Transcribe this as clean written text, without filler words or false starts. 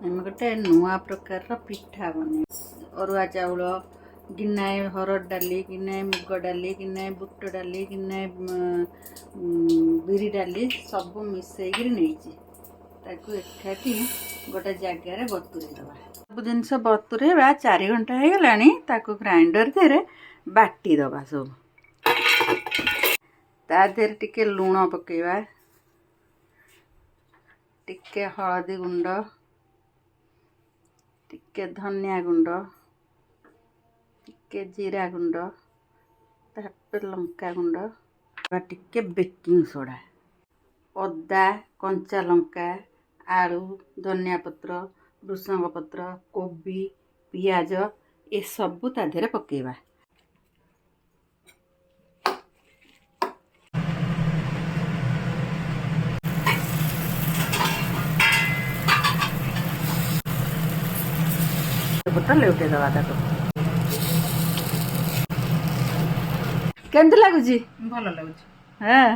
ଆମେ ଗୋଟେ ନୂଆ ପ୍ରକାରର ପିଠା ବନେଇବା। ଅରୁଆ ଚାଉଳ ଗିନାଏ, ହରଡ଼ ଡାଲି ଗିନାଏ, ମୁଗ ଡାଲି ଗିନାଏ, ବୁଟ ଡାଲି ଗିନାଏ, ବିରି ଡାଲି ସବୁ ମିଶେଇକିରି ନେଇଛି। ତାକୁ ଏକାଠି ଗୋଟେ ଜାଗାରେ ବତୁରେଇ ଦେବା। ସବୁ ଜିନିଷ ବତୁରେଇବା 4 ଘଣ୍ଟା ହେଇଗଲାଣି। ତାକୁ ଗ୍ରାଇଣ୍ଡର ଦେହରେ ବାଟି ଦେବା। ସବୁ ତା ଦେହରେ ଟିକେ ଲୁଣ ପକେଇବା, ଟିକେ ହଳଦୀ ଗୁଣ୍ଡ, ଟିକେ ଧନିଆ ଗୁଣ୍ଡ, ଟିକେ जीरा गुंड, तापर लंका गुंड, टिके बेकिंग सोडा, अदा, कंचा लंका, आलू, धनिया पत्र, भृसंग पत्र, कोबी, पियाज ए सबू ता देहरे पकेइबा। बोतल लेउटे दवा ताको। केमती लगुची? भल लगुची। हाँ।